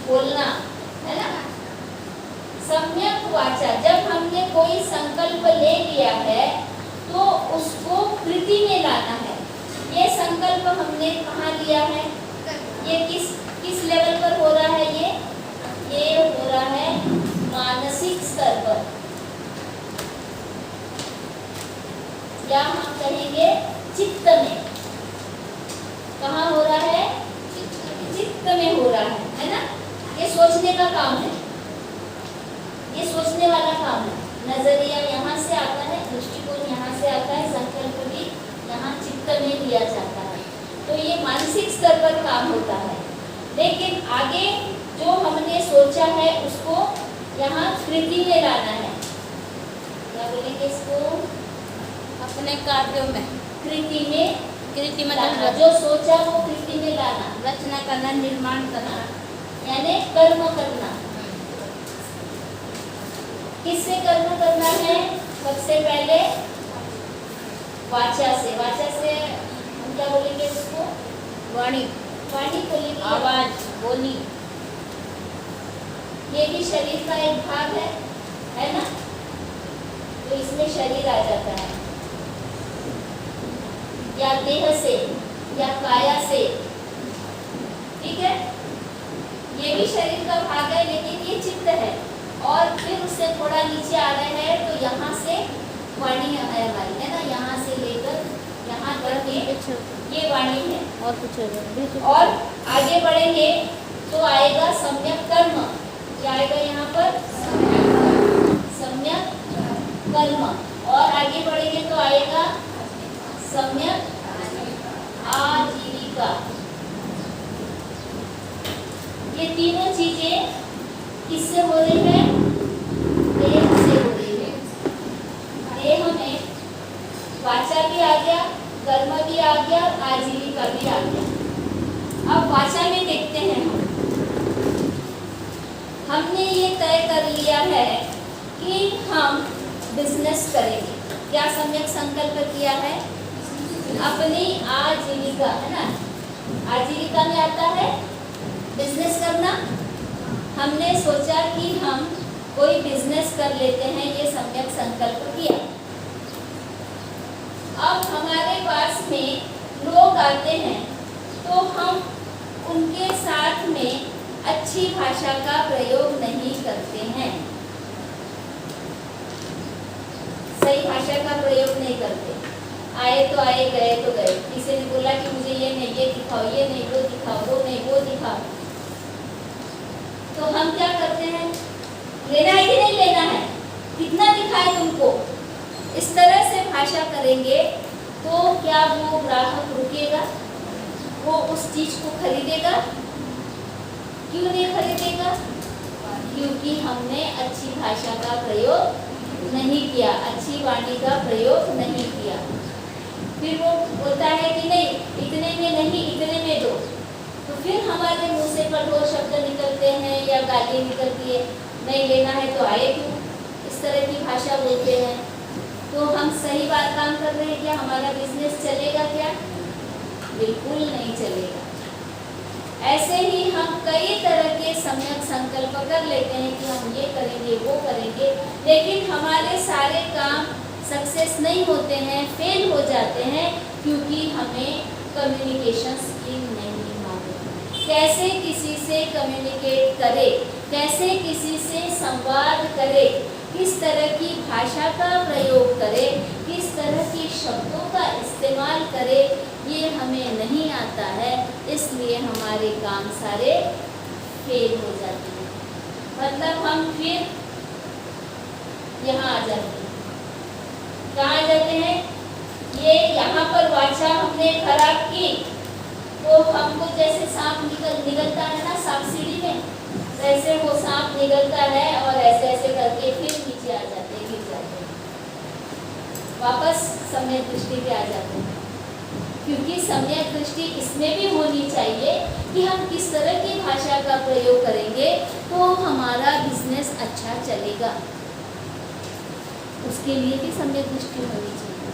बोलना, है ना। सम्यक वाचा, जब हमने कोई संकल्प ले लिया है तो उसको कृति में लाना है। ये संकल्प हमने कहाँ लिया है, ये किस लेवल पर हो रहा है, ये हो रहा है मानसिक स्तर पर, या हम कहेंगे चित्त में। कहाँ हो रहा है, चित्त में हो रहा है ना। ये सोचने का काम है, ये सोचने वाला काम है। नजरिया यहाँ से आता है, दृष्टिकोण यहाँ से आता है, संकल्प भी यहाँ चित्त में लिया जाता है। तो ये मानसिक स्तर पर काम होता है। लेकिन आगे जो हमने सोचा है उसको यहाँ कृति में लाना है। क्या बोलेंगे इसको, अपने कार्यों में कृति में, कृति लाना। जो सोचा वो कृति में लाना, रचना करना, निर्माण करना, यानी कर्म करना। किससे कर्म करना है, सबसे पहले वाचा से। वाचा से हम क्या बोलेंगे इसको, वाणी, वाणी बोलेंगे, आवाज, बोली। ये भी शरीर का एक भाग है ना। तो इसमें शरीर आ जाता है, या देह से या काया से, ठीक है। ये भी शरीर का भाग है, लेकिन ये चित्त है। और फिर उससे थोड़ा नीचे आ रहे हैं तो यहाँ से वाणी है हमारी, है ना। यहाँ से लेकर यहाँ तक ये वाणी है। और कुछ और आगे बढ़ेंगे तो आएगा सम्यक कर्म। क्या आएगा यहाँ पर, सम्यक कर्म। और आगे बढ़ेंगे तो आएगा सम्यक आजीविका। ये तीनों चीजें किससे हो रही है, देह से हो रही है। देह में वाचा भी आ गया, कर्म भी आ गया, आजीविका भी आ गया। अब वाचा में देखते हैं, हमने ये तय कर लिया है कि हम बिजनेस करेंगे। क्या सम्यक संकल्प किया है, अपनी आजीविका, है ना। आजीविका में आता है बिजनेस करना। हमने सोचा कि हम कोई बिजनेस कर लेते हैं, ये सम्यक संकल्प किया। अब हमारे पास में लोग आते हैं तो हम उनके साथ में अच्छी भाषा का प्रयोग नहीं करते हैं, सही भाषा का प्रयोग नहीं करते। आए तो आए, गए तो गए। किसी ने बोला कि मुझे ये नहीं, ये दिखाओ, ये नहीं, वो दिखाओ, वो नहीं, वो दिखाओ, तो हम क्या करते हैं, लेना है कि नहीं लेना है, कितना दिखाए तुमको, इस तरह से भाषा करेंगे तो क्या वो ग्राहक रुकेगा, वो उस चीज को खरीदेगा? क्यों नहीं खरीदेगा? क्योंकि हमने अच्छी भाषा का प्रयोग नहीं किया, अच्छी वाणी का प्रयोग नहीं किया। फिर वो बोलता है कि नहीं, इतने में नहीं, इतने में दो। तो फिर हमारे मुंह से कठोर शब्द निकलते हैं या गाली निकलती है, नहीं लेना है तो आए क्यों, इस तरह की भाषा बोलते हैं। तो हम सही बात काम कर रहे हैं क्या? हमारा बिजनेस चलेगा क्या? बिल्कुल नहीं चलेगा। ऐसे ही हम कई तरह के सम्यक संकल्प कर लेते हैं कि हम ये करेंगे, वो करेंगे, लेकिन हमारे सारे काम सक्सेस नहीं होते हैं, फेल हो जाते हैं, क्योंकि हमें कम्युनिकेशन स्किल नहीं मालूम। कैसे किसी से कम्युनिकेट करे, कैसे किसी से संवाद करे, किस तरह की भाषा का प्रयोग करे, किस तरह के शब्दों का इस्तेमाल करे, ये हमें नहीं आता है। इसलिए हमारे काम सारे फेल हो जाते हैं। मतलब हम फिर यहाँ आ जाते हैं। कहाँ आ जाते हैं? ये यहाँ पर वाचा हमने खराब की तो हमको जैसे सांप निकलता है ना, सांप सीढ़ी में, वैसे वो सांप निकलता है और ऐसे ऐसे करके फिर नीचे आ जाते हैं, गिर जाते हैं, वापस सम्यक दृष्टि पे आ जाते हैं। क्योंकि सम्यक दृष्टि इसमें भी होनी चाहिए कि हम किस तरह की भाषा का प्रयोग करेंगे तो हमारा बिजनेस अच्छा चलेगा, उसके लिए भी सम्यक दृष्टि होनी चाहिए।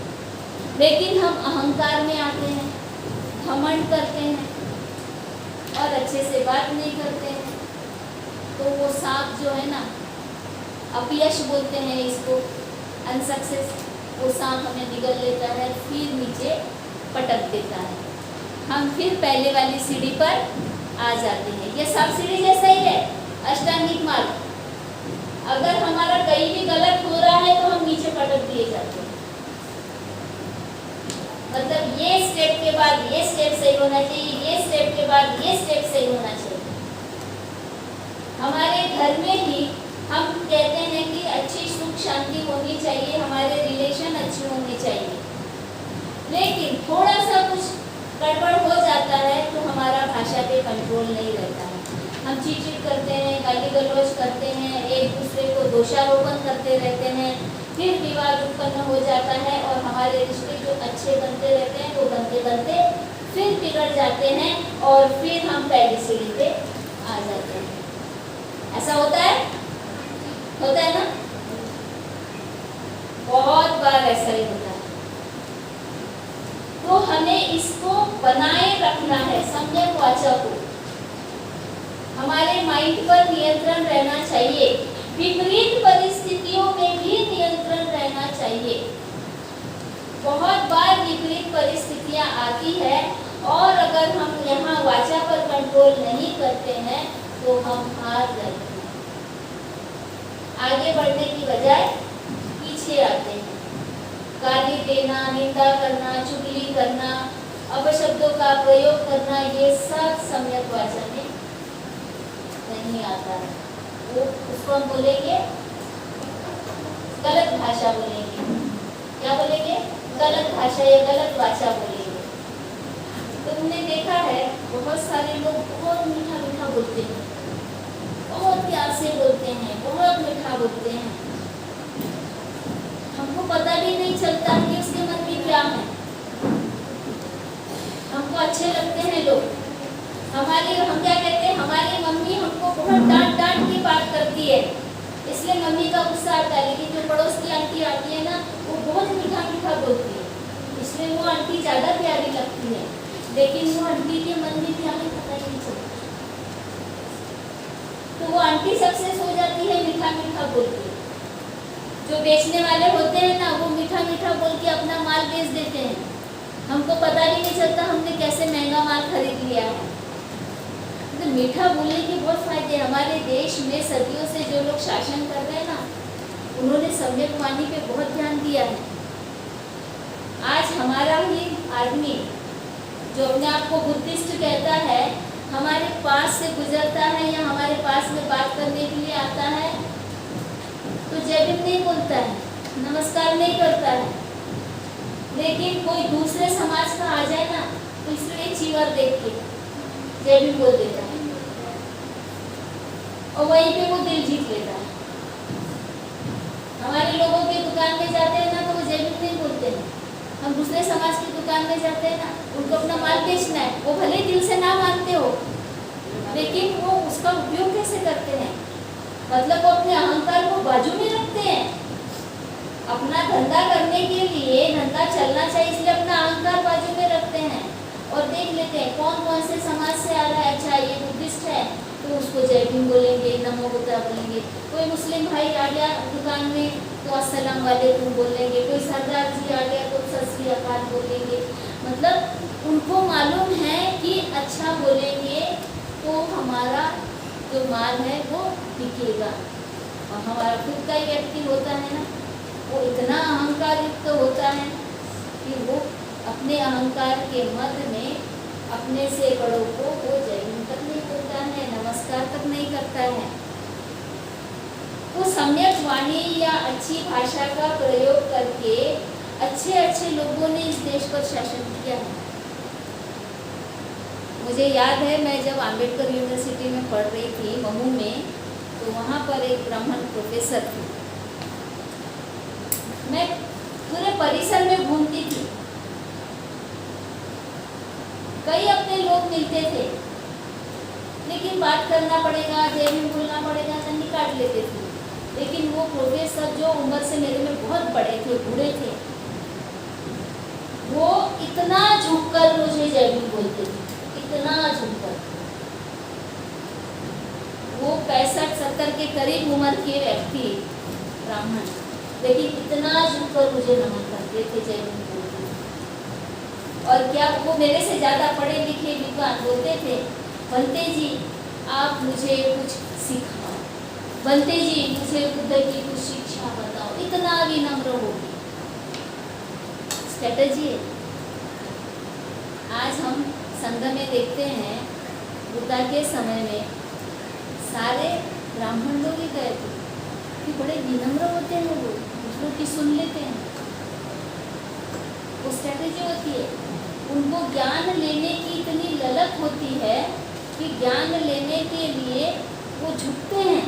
लेकिन हम अहंकार में आते हैं, घमंड करते हैं और अच्छे से बात नहीं करते हैं, तो वो सांप जो है ना, अपयश बोलते हैं इसको, अनसक्सेस, वो सांप हमें निगल लेता है, फिर नीचे पटक देता है, हम फिर पहले वाली सीढ़ी पर आ जाते हैं। ये सब सीढ़ी जैसा ही है अष्टांगिक मार्ग। अगर हमारा कहीं भी गलत हो रहा है तो हम नीचे पटक दिए जाते हैं। मतलब ये स्टेप के बाद ये स्टेप सही होना चाहिए, ये स्टेप के बाद ये स्टेप सही होना चाहिए। हमारे घर में ही हम कहते हैं कि अच्छी सुख शांति होनी चाहिए, हमारे रिलेशन अच्छे होने चाहिए, लेकिन थोड़ा सा कुछ गड़बड़ हो जाता है तो हमारा भाषा पे कंट्रोल नहीं रहता है। हम चीट करते हैं, गाली गलौज करते हैं, एक दूसरे को दोषारोपण करते रहते हैं, फिर विवाद उत्पन्न हो जाता है और हमारे रिश्ते जो अच्छे बनते रहते हैं वो बनते बनते फिर बिगड़ जाते हैं और फिर हम पहली सीढ़ी पे आ जाते हैं। ऐसा होता है ना? बहुत बार ऐसा ही होता है। तो हमें इसको बनाए रखना है, सम्यक वाचा को। हमारे माइंड पर नियंत्रण रहना चाहिए, विपरीत परिस्थितियों में भी नियंत्रण रहना चाहिए। बहुत बार विपरीत परिस्थितियां आती है और अगर हम यहाँ वाचा पर कंट्रोल नहीं करते हैं तो हम हार जाते हैं, आगे बढ़ने की बजाय पीछे आते हैं। गाली देना, निंदा करना, चुगली करना, अपशब्दों का प्रयोग करना, ये सब सम्यक वाचा में नहीं आता है। वो उसको हम बोलेंगे गलत भाषा बोलेंगे। क्या बोलेंगे? गलत भाषा या गलत वाचा बोलेंगे। तो तुमने देखा है बहुत सारे लोग बहुत मीठा मीठा बोलते हैं, बहुत प्यार से बोलते हैं, बहुत मीठा बोलते हैं, हमको पता भी नहीं चलता कि उसके मन में क्या है। हमको अच्छे लगते हैं लोग, हम क्या कहते हैं, हमारी मम्मी हमको बहुत डांट डांट के बात करती है, इसलिए मम्मी का गुस्सा आता है। लेकिन जो पड़ोस की आंटी आती है ना, वो बहुत मीठा मीठा बोलती है, इसलिए वो आंटी ज़्यादा प्यारी लगती है, लेकिन वो आंटी के मन में क्या है पता ही नहीं चलता। तो वो आंटी सक्सेस हो जाती है मीठा मीठा बोल के। जो बेचने वाले होते हैं ना, वो मीठा मीठा बोल के अपना माल बेच देते हैं, हमको पता भी नहीं चलता हमने कैसे महंगा माल खरीद लिया है। तो मीठा बोलने के बहुत फायदे। हमारे देश में सदियों से जो लोग शासन कर रहे हैं ना, उन्होंने सम्यक वाणी पे बहुत ध्यान दिया है। आज हमारा ही आदमी जो अपने आप को बुद्धिस्ट कहता है, हमारे पास से गुजरता है या हमारे पास में बात करने के लिए आता है तो जय भीम नहीं बोलता है, नमस्कार नहीं करता है। लेकिन कोई दूसरे समाज का आ जाए ना तो इसलिए चीवर देख के जय भीम बोल देता है और वहीं पे वो दिल जीत लेता है। हमारे लोगों के दुकान में जाते हैं ना तो वो जय भीम नहीं बोलते हैं। हम दूसरे समाज की दुकान में जाते हैं ना, उनको अपना माल बेचना है, वो भले दिल से ना मानते हो, लेकिन वो उसका उपयोग कैसे करते हैं, मतलब वो अपने अहंकार को बाजू में रखते हैं। अपना धंधा करने के लिए धंधा चलना चाहिए, इसलिए अपना अहंकार बाजू में रखते हैं और देख लेते हैं कौन कौन से समाज से आ रहा है। अच्छा ये बुद्धिस्ट है तो उसको जय भीम बोलेंगे, नमो बुद्धा बोलेंगे। कोई मुस्लिम भाई आ गया दुकान में तो अस्सलाम वालेकुम बोलेंगे, कोई सरदार जी आ गया तो सत श्री अकाल बोलेंगे। मतलब उनको मालूम है कि अच्छा बोलेंगे तो हमारा जो माल है वो बिकेगा। और हमारा खुद का ही व्यक्ति होता है ना, वो इतना अहंकार युक्त होता है कि वो अपने अहंकार के मध्य में अपने से बड़ों को वो जय भीम तक नहीं बोलता है, नमस्कार तक नहीं करता है। तो सम्यक वाणी या अच्छी भाषा का प्रयोग करके अच्छे अच्छे लोगों ने इस देश पर शासन किया है। मुझे याद है मैं जब आम्बेडकर यूनिवर्सिटी में पढ़ रही थी महू में, तो वहाँ पर एक ब्राह्मण प्रोफेसर थी। मैं पूरे परिसर में घूमती थी, कई अपने लोग मिलते थे, लेकिन बात करना पड़ेगा, जय भीम बोलना पड़ेगा, नहीं काट लेते थे। लेकिन वो प्रोफेसर जो उम्र से मेरे में बहुत बड़े थे, बूढ़े थे, वो इतना झुककर मुझे जय भीम बोलते थे, इतना झुककर। वो 65 70 के करीब उम्र के व्यक्ति ब्राह्मण, लेकिन इतना झुककर मुझे नमन करते थे, जय हिंद बोलते थे। और क्या वो मेरे से ज़्यादा पढ़े लिखे विद्वान बोलते थे, बनते जी आप मुझे कुछ सिखाओ, बनते जी मुझे बुद्ध की कुछ शिक्षा बताओ, इतना विनम्र हो गए। स्ट्रेटजी है। आज हम संघ में देखते हैं बुद्ध के समय में सारे ब्राह्मण लोग ही गए थे कि बड़े विनम्र होते हैं, वो दूसरों की सुन लेते हैं। वो स्ट्रेटजी होती है, उनको ज्ञान लेने की इतनी ललक होती है कि ज्ञान लेने के लिए वो झुकते हैं।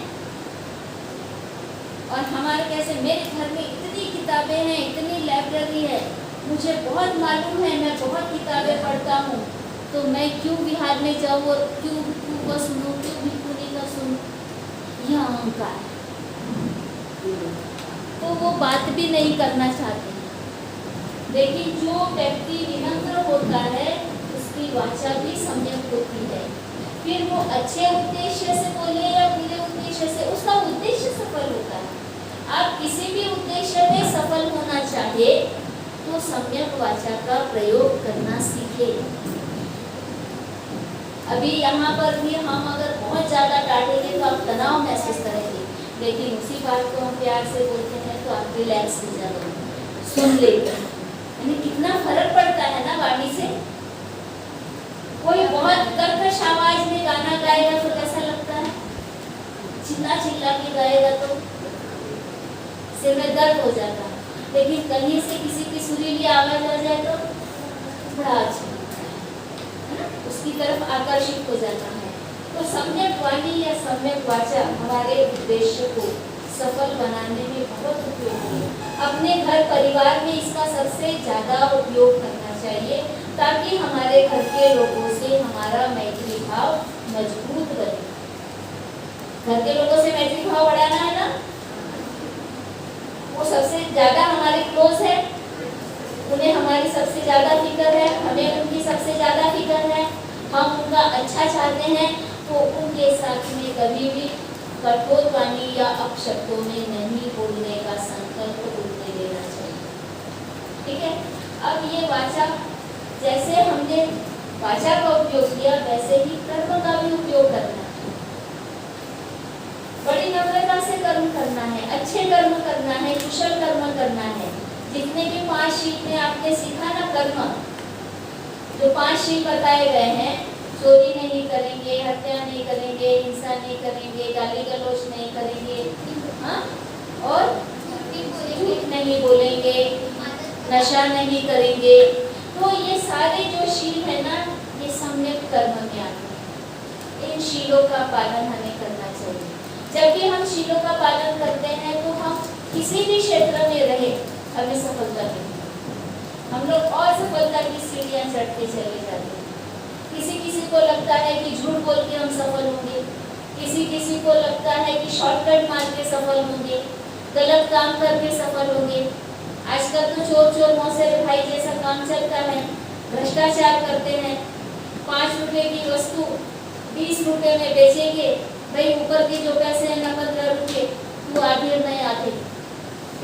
और हमारे कैसे, मेरे घर में इतनी किताबें हैं, इतनी लाइब्रेरी है, मुझे बहुत मालूम है, मैं बहुत किताबें पढ़ता हूँ, तो मैं क्यों बिहार में जाऊँ और क्यों भिक्खू को सुनूँ, क्यों भिक्खुनी का सुनूँ, यह अहंकार है। तो वो बात भी नहीं करना चाहते हैं। लेकिन जो व्यक्ति विनम्र होता है उसकी वाचा भी सम्यक होती है। फिर वो अच्छे उद्देश्य से बोले या बुरे उद्देश्य से, उसका उद्देश्य सफल होता है। आप किसी भी उद्देश्य में सफल होना चाहे तो सम्यक वाचा का प्रयोग करना सीखे। अभी यहाँ पर भी हम अगर बहुत ज़्यादा डांटेंगे तो आप तनाव महसूस करेंगे, लेकिन उसी बात को हम प्यार से बोलते हैं तो आप रिलैक्स हो जाते हैं, सुन लेते हैं। यानी कितना फर्क पड़ता है ना वाणी से। कोई बहुत कर्कश आवाज में गाना गाएगा तो कैसा लगता है, चिल्ला चिल्ला के गाएगा तो सिर में दर्द हो जाता है, लेकिन कहीं से किसी की सुरीली आवाज आ जाए तो बड़ा अच्छा लगता है ना, उसकी तरफ आकर्षित हो जाता है। तो सम्यक वाणी या सम्यक वाचा हमारे उद्देश्य को सफल बनाने में बहुत उपयोगी है। अपने घर परिवार में इसका सबसे ज़्यादा उपयोग करना चाहिए ताकि हमारे घर के लोगों से हमारा मैत्री भाव मजबूत बने। घर के लोगों से मैत्री भाव बढ़ाना है ना, वो सबसे ज़्यादा हमारे क्लोज है, उन्हें हमारी सबसे ज़्यादा फिक्र है, हमें उनकी सबसे ज़्यादा फिक्र है, हम उनका अच्छा चाहते हैं, तो उनके साथ में कभी भी कठोर वाणी या अपशब्दों में नहीं बोलने का संकल्प बोलते लेना चाहिए। ठीक है। अब ये वाचा, जैसे हमने वाचा का उपयोग किया वैसे ही कर्म का भी उपयोग करना है। बड़ी नम्रता से कर्म करना है, अच्छे कर्म करना है, कुशल कर्म करना है। जितने भी 5 शील में आपने सीखा ना कर्म, जो 5 शील बताए गए हैं, चोरी नहीं करेंगे, हत्या नहीं करेंगे, हिंसा नहीं करेंगे, गाली गलौज नहीं करेंगे, हाँ, और झूठ नहीं बोलेंगे, नशा नहीं करेंगे। तो ये सारे जो शील है ना, ये सम्यक कर्म में आते हैं। इन शीलों का पालन हमें करना चाहिए। जब भी हम शीलों का पालन करते हैं तो हम किसी भी क्षेत्र में रहे हमें सफलता मिलती है। हम लोग और सफलता की सीढ़ियाँ चढ़ते चले जाते हैं। किसी को लगता है कि झूठ बोल के हम सफल होंगे, किसी को लगता है कि शॉर्टकट मार के सफल होंगे, गलत काम करके सफल होंगे। आजकल तो चोर मौसेरे भाई जैसा काम चलता है, भ्रष्टाचार करते हैं। 5 रुपए की वस्तु 20 रुपए में बेचेंगे, भाई ऊपर के जो पैसे हैं ना 15 रुपए, वो आधे नहीं आते,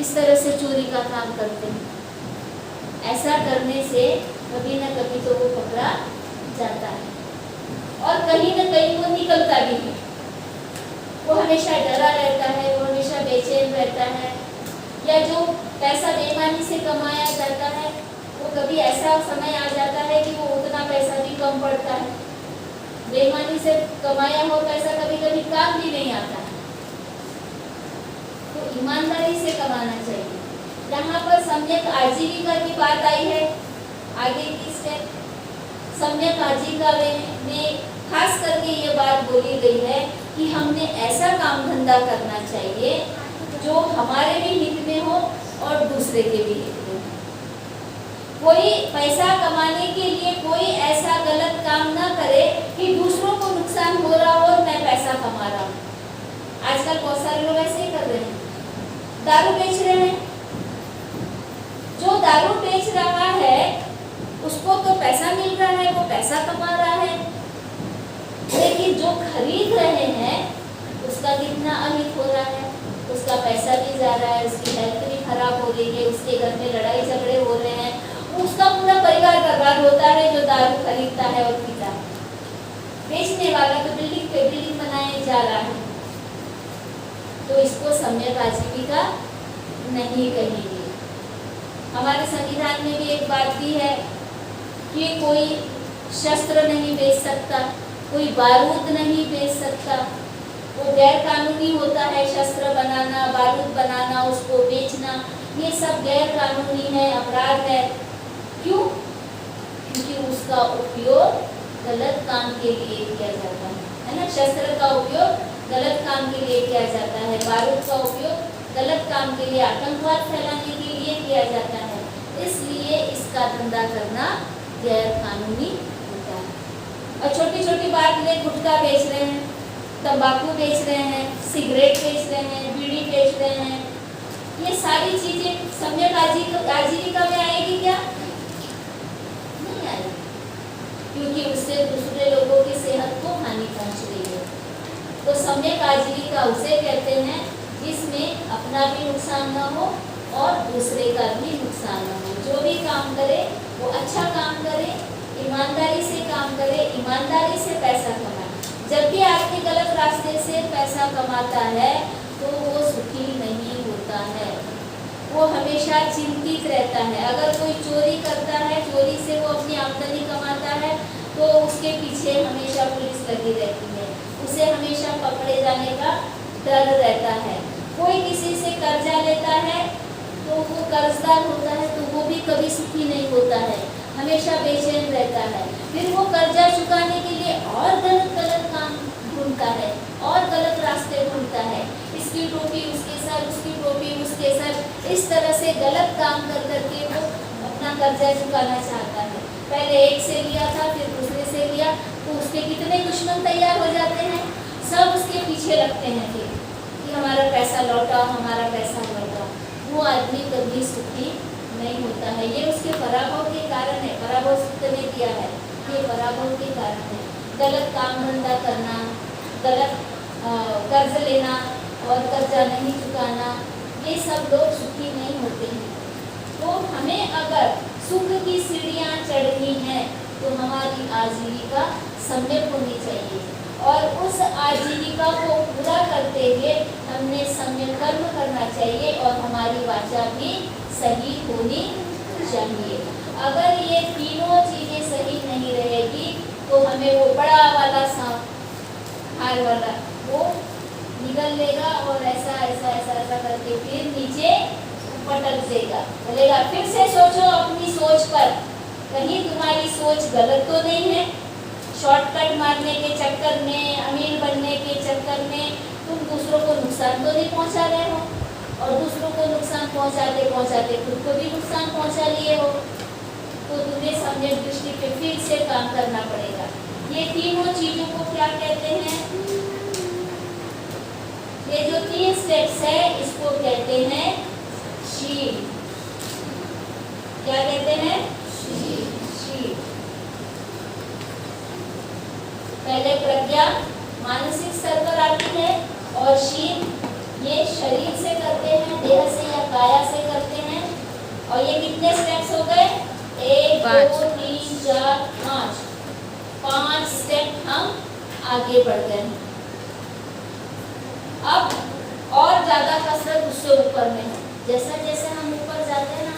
इस तरह से चोरी का काम करते हैं। ऐसा करने से कभी ना कभी तो वो पकड़ा जाता है और कहीं ना कहीं वो निकलता भी है। वो हमेशा डरा रहता है, वो हमेशा बेचैन रहता है, या जो पैसा बेईमानी से कमाया जाता है वो कभी ऐसा समय आ जाता है कि वो उतना पैसा भी कम पड़ता है। बेईमानी से कमाया हुआ पैसा कभी कभी काम भी नहीं आता है। तो ईमानदारी से कमाना चाहिए। यहाँ पर सम्यक आजीविका की बात आई है, आगे की स्टेप सम्यक आजीविका में खास करके ये बात बोली गई है कि हमने ऐसा काम धंधा करना चाहिए जो हमारे भी हित में हो और दूसरे के भी हित में हो। कोई पैसा कमाने के लिए कोई ऐसा गलत काम ना करे कि दूसरों को नुकसान हो रहा हो और मैं पैसा कमा रहा हूँ। आजकल बहुत सारे लोग ऐसे ही कर रहे हैं, दारू बेच रहे हैं। जो दारू बेच रहा है उसको तो पैसा मिल रहा है, वो पैसा कमा रहा है, लेकिन जो खरीद रहे हैं उसका कितना उसके घर में लड़ाई झगड़े हो रहे हैं, उसका पूरा परिवार बर्बाद होता है जो दारू खरीदता है और पीता है। बेचने वाला तो बिल्डिंग पे बिल्डिंग बनाए जा रहा है, तो इसको सम्यक आजीविका नहीं कहेंगे। हमारे संविधान में भी एक बात दी है कि कोई शस्त्र नहीं बेच सकता, कोई बारूद नहीं बेच सकता, वो गैर कानूनी होता है। शस्त्र बनाना, बारूद बनाना, उसको बेचना, ये सब गैर कानूनी है, अपराध है। क्यों? क्योंकि उसका उपयोग गलत काम के लिए किया जाता है ना। शस्त्र का उपयोग गलत काम के लिए किया जाता है, बारूद का उपयोग गलत काम के लिए, आतंकवाद फैलाने के लिए किया जाता है। इसलिए इसका धंधा करना गैर कानूनी होता है। और छोटी छोटी बात में गुटखा बेच रहे हैं, तंबाकू बेच रहे हैं, सिगरेट बेच रहे हैं, बीड़ी बेच रहे हैं, ये सारी चीजें सम्यक आजीविका में आएगी क्या? नहीं आएगी, क्योंकि उससे दूसरे लोगों की सेहत को हानि पहुंच रही है। तो सम्यक आजीविका उसे कहते हैं जिसमें अपना भी नुकसान न हो और दूसरे का भी नुकसान न हो। जो भी काम करे वो अच्छा काम करे, ईमानदारी से काम करे, ईमानदारी से पैसा कमाए। जब भी आदमी गलत रास्ते से पैसा कमाता है तो वो सुखी नहीं होता है, वो हमेशा चिंतित रहता है। अगर कोई चोरी करता है, चोरी से वो अपनी आमदनी कमाता है, तो उसके पीछे हमेशा पुलिस लगी रहती है, उसे हमेशा पकड़े जाने का डर रहता है। कोई किसी से कर्जा लेता है तो वो कर्जदार होता है, तो वो भी कभी सुखी नहीं होता है, हमेशा बेचैन रहता है। फिर वो कर्जा चुकाने के लिए और गलत गलत काम ढूंढता है और गलत रास्ते ढूंढता है। इसकी टोपी उसके सर, उसकी टोपी उसके सर, इस तरह से गलत काम कर करके वो अपना कर्जा चुकाना चाहता है। पहले एक से लिया था, फिर दूसरे से लिया, तो उसके कितने दुश्मन तैयार हो जाते हैं, सब उसके पीछे लगते हैं फिर कि हमारा पैसा लौटा, हमारा पैसा लौटा। वो आदमी कभी सुखी नहीं होता है। ये उसके पराभव के कारण है, पराभव सूत्र ने दिया है, ये पराभव के कारण है। गलत काम धंधा करना, गलत कर्ज लेना और कर्जा नहीं चुकाना, ये सब लोग सुखी नहीं होते हैं। तो हमें अगर सुख की सीढ़ियाँ चढ़नी है तो हमारी आजीविका सम्यक होनी चाहिए, और उस आजीविका को पूरा करते हुए हमने सम्यक कर्म करना चाहिए और हमारी वाचा भी सही होनी चाहिए। अगर ये तीनों चीजें सही नहीं रहेगी तो हमें वो बड़ा वाला सांप, हार वाला, वो निगल लेगा और ऐसा ऐसा ऐसा ऐसा करके फिर नीचे पटक देगा, बोलेगा फिर से सोचो अपनी सोच पर, कहीं तुम्हारी सोच गलत तो नहीं है। शॉर्टकट मारने के चक्कर में, अमीर बनने के चक्कर में तुम दूसरों को नुकसान तो नहीं पहुंचा रहे हो, और दूसरों को नुकसान पहुंचाते पहुंचाते खुद को भी नुकसान पहुंचा लिए हो। तो तुम्हें सम्यक दृष्टि पे फिर से काम करना पड़ेगा। ये तीनों चीजों को क्या कहते हैं? ये जो 3 स्टेप्स है इसको कहते हैं शील। क्या कहते हैं? शील। पहले प्रज्ञा मानसिक स्तर पर आती है, और शील ये शरीर से करते हैं, देह से या काया से करते हैं। और ये कितने स्टेप्स हो गए? 1 2 3 4 5 स्टेप हम आगे बढ़ गए। अब और ज्यादा कसरत उससे ऊपर में है। जैसा जैसे हम ऊपर जाते हैं ना,